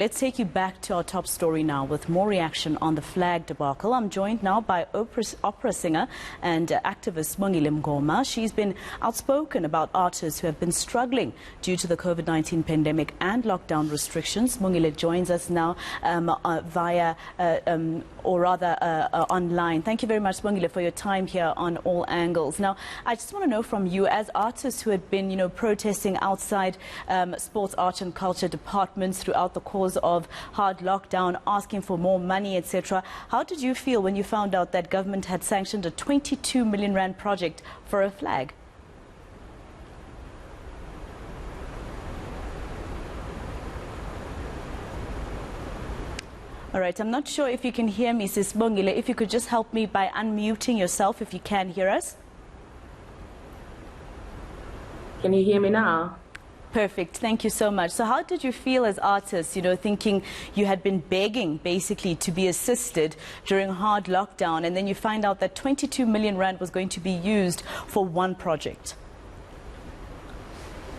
Let's take you back to our top story now with more reaction on the flag debacle. I'm joined now by opera singer and activist Sibongile Mngoma. She's been outspoken about artists who have been struggling due to the COVID-19 pandemic and lockdown restrictions. Sibongile joins us now via online. Thank you very much, Sibongile, for your time here on All Angles. Now, I just want to know from you, as artists who had been, protesting outside sports, art and culture departments throughout the course of hard lockdown, asking for more money, etc. How did you feel when you found out that government had sanctioned a 22 million rand project for a flag? All right, I'm not sure if you can hear me, Sis Sibongile. If you could just help me by unmuting yourself if you can hear us. Can you hear me now? Perfect. Thank you so much. So how did you feel as artists, thinking you had been begging basically to be assisted during hard lockdown, and then you find out that 22 million rand was going to be used for one project?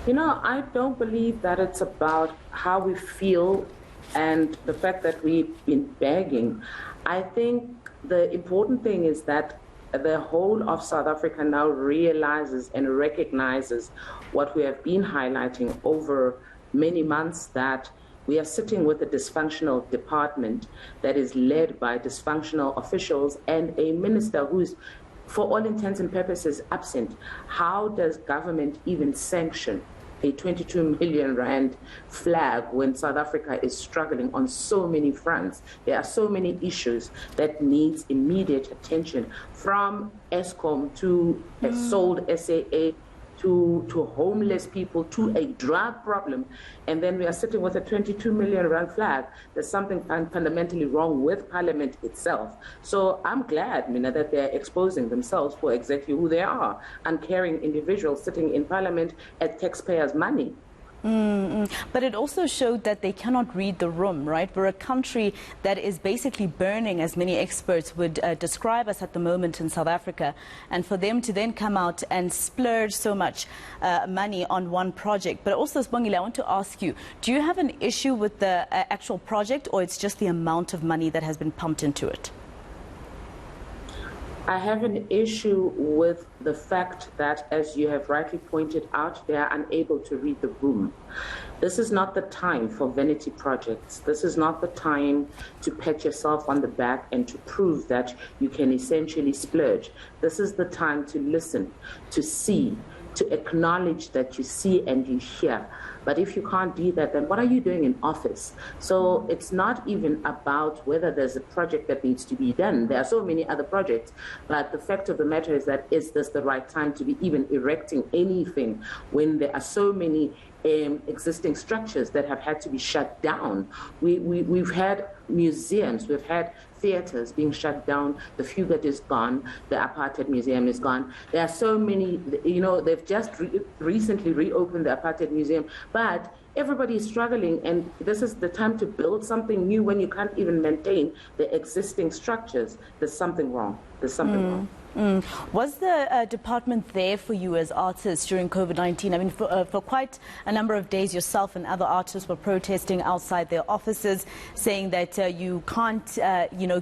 I don't believe that it's about how we feel and the fact that we've been begging. I think the important thing is that the whole of South Africa now realizes and recognizes what we have been highlighting over many months, that we are sitting with a dysfunctional department that is led by dysfunctional officials and a minister who is, for all intents and purposes, absent. How does government even sanction a 22 million rand flag when South Africa is struggling on so many fronts? There are so many issues that needs immediate attention, from ESCOM to a sold SAA to homeless people to a drug problem, and then we are sitting with a 22 million rand flag. There's something fundamentally wrong with Parliament itself. So I'm glad, Mina, that they're exposing themselves for exactly who they are, uncaring individuals sitting in Parliament at taxpayers' money. But it also showed that they cannot read the room, right? We're a country that is basically burning, as many experts would describe us at the moment in South Africa. And for them to then come out and splurge so much money on one project. But also, Sibongile, I want to ask you, do you have an issue with the actual project, or it's just the amount of money that has been pumped into it? I have an issue with the fact that, as you have rightly pointed out, they are unable to read the room. This is not the time for vanity projects. This is not the time to pat yourself on the back and to prove that you can essentially splurge. This is the time to listen, to see, to acknowledge that you see and you hear. But if you can't do that, then what are you doing in office? So it's not even about whether there's a project that needs to be done. There are so many other projects, but the fact of the matter is that, is this the right time to be even erecting anything when there are so many existing structures that have had to be shut down? We've had museums, we've had theaters being shut down. The Fugate is gone. The Apartheid Museum is gone. There are so many, they've just recently reopened the Apartheid Museum, but everybody is struggling, and this is the time to build something new when you can't even maintain the existing structures. There's something wrong. There's something wrong. Was the department there for you as artists during COVID-19? I mean, for quite a number of days, yourself and other artists were protesting outside their offices, saying that you can't,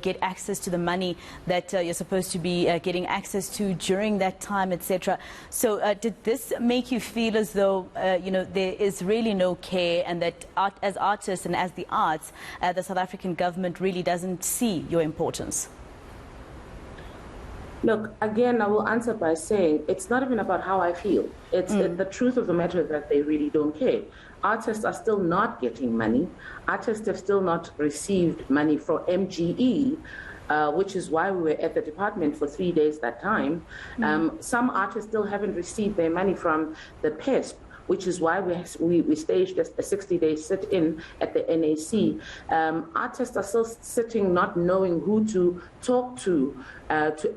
get access to the money that you're supposed to be getting access to during that time, etc. So did this make you feel as though, there is really no care, and that as artists and as the arts, the South African government really doesn't see your importance? Look, again, I will answer by saying it's not even about how I feel. It's the truth of the matter is that they really don't care. Artists are still not getting money. Artists have still not received money from MGE, which is why we were at the department for 3 days that time. Some artists still haven't received their money from the PESP, which is why we staged a 60-day sit-in at the NAC. Artists are still sitting not knowing who to talk to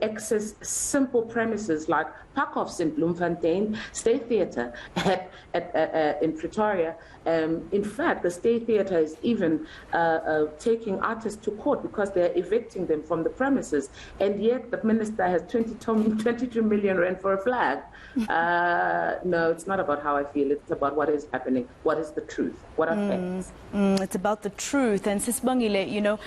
access simple premises like Parkhoffs in Bloemfontein, State Theatre in Pretoria. In fact, the State Theatre is even taking artists to court because they're evicting them from the premises, and yet the minister has 22 million rand for a flag. No, it's not about how I feel. Sibongile, it's about what is happening, what is the truth, what are facts. It's about the truth. And Sibongile, you know,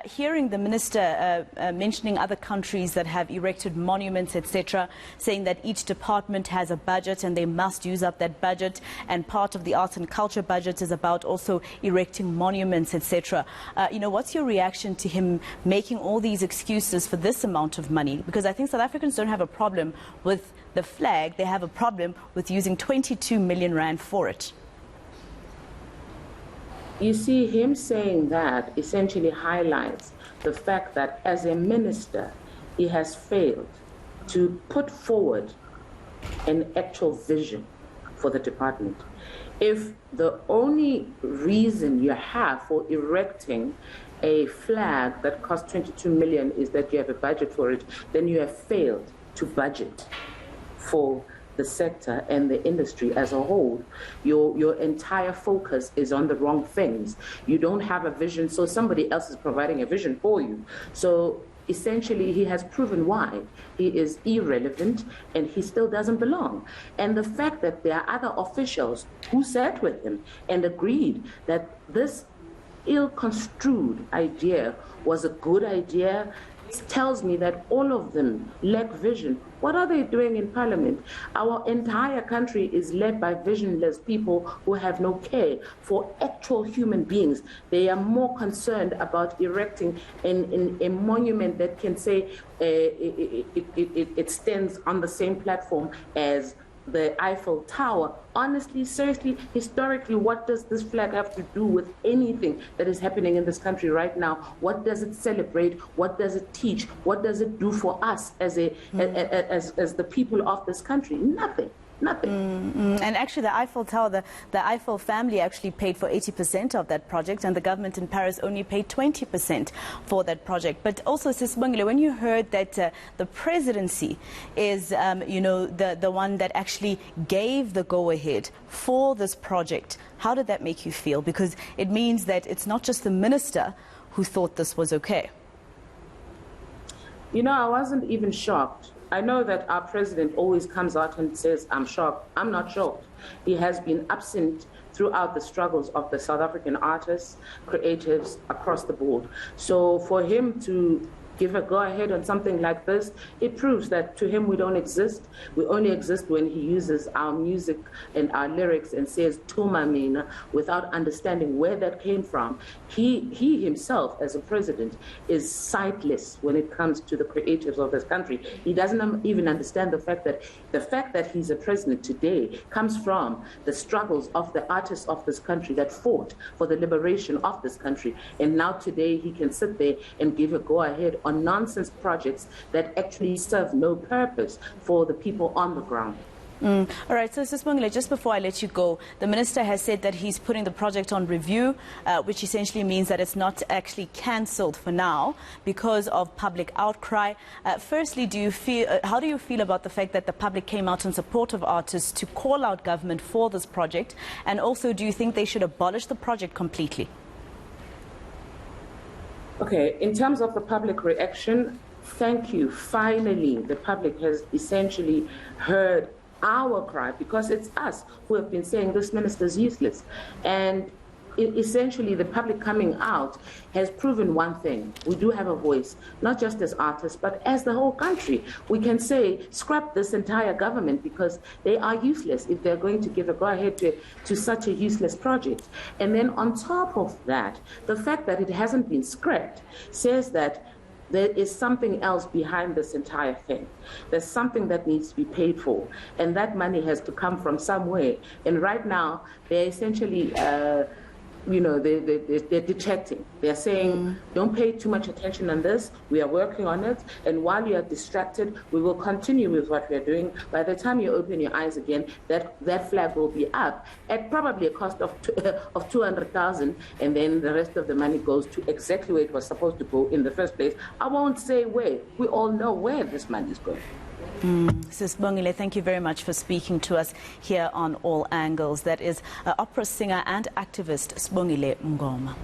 hearing the minister mentioning other countries that have erected monuments, etc., saying that each department has a budget and they must use up that budget, and part of the arts and culture budget is about also erecting monuments, etc. You know, what's your reaction to him making all these excuses for this amount of money? Because I think South Africans don't have a problem with the flag, they have a problem with using 22 million rand for it. You see, him saying that essentially highlights the fact that as a minister, he has failed to put forward an actual vision for the department. If the only reason you have for erecting a flag that costs 22 million is that you have a budget for it, then you have failed to budget for the sector and the industry as a whole. Your entire focus is on the wrong things. You don't have a vision, so somebody else is providing a vision for you. So essentially, he has proven why he is irrelevant and he still doesn't belong. And the fact that there are other officials who sat with him and agreed that this ill-construed idea was a good idea tells me that all of them lack vision. What are they doing in Parliament? Our entire country is led by visionless people who have no care for actual human beings. They are more concerned about erecting a monument that can say it stands on the same platform as the Eiffel Tower. Honestly, seriously, historically, what does this flag have to do with anything that is happening in this country right now? What does it celebrate? What does it teach? What does it do for us as as the people of this country? Nothing. Nothing. And actually the Eiffel Tower, the Eiffel family actually paid for 80% of that project, and the government in Paris only paid 20% for that project. But also, Sibongile, when you heard that the presidency is, you know, the one that actually gave the go-ahead for this project, how did that make you feel? Because it means that it's not just the minister who thought this was okay. You know, I wasn't even shocked. I know that our president always comes out and says, I'm shocked. I'm not shocked. He has been absent throughout the struggles of the South African artists, creatives across the board. So for him to give a go-ahead on something like this, it proves that to him we don't exist. We only exist when he uses our music and our lyrics and says Tuma mina without understanding where that came from. He himself, as a president, is sightless when it comes to the creatives of this country. He doesn't even understand the fact that he's a president today comes from the struggles of the artists of this country that fought for the liberation of this country. And now today he can sit there and give a go-ahead on nonsense projects that actually serve no purpose for the people on the ground. All right, so Sibongile, just before I let you go, the minister has said that he's putting the project on review, which essentially means that it's not actually cancelled for now because of public outcry. Firstly, how do you feel about the fact that the public came out in support of artists to call out government for this project? And also, do you think they should abolish the project completely? Okay, in terms of the public reaction, thank you. Finally, the public has essentially heard our cry, because it's us who have been saying this minister is useless. And essentially, the public coming out has proven one thing. We do have a voice, not just as artists, but as the whole country. We can say, scrap this entire government because they are useless if they're going to give a go-ahead to such a useless project. And then on top of that, the fact that it hasn't been scrapped says that there is something else behind this entire thing. There's something that needs to be paid for, and that money has to come from somewhere. And right now, they're essentially, they're detecting. They're saying, don't pay too much attention on this. We are working on it, and while you are distracted, we will continue with what we are doing. By the time you open your eyes again, that flag will be up at probably a cost of 200,000, and then the rest of the money goes to exactly where it was supposed to go in the first place. I won't say where. We all know where this money is going. Sibongile, thank you very much for speaking to us here on All Angles. That is opera singer and activist Sibongile Mngoma.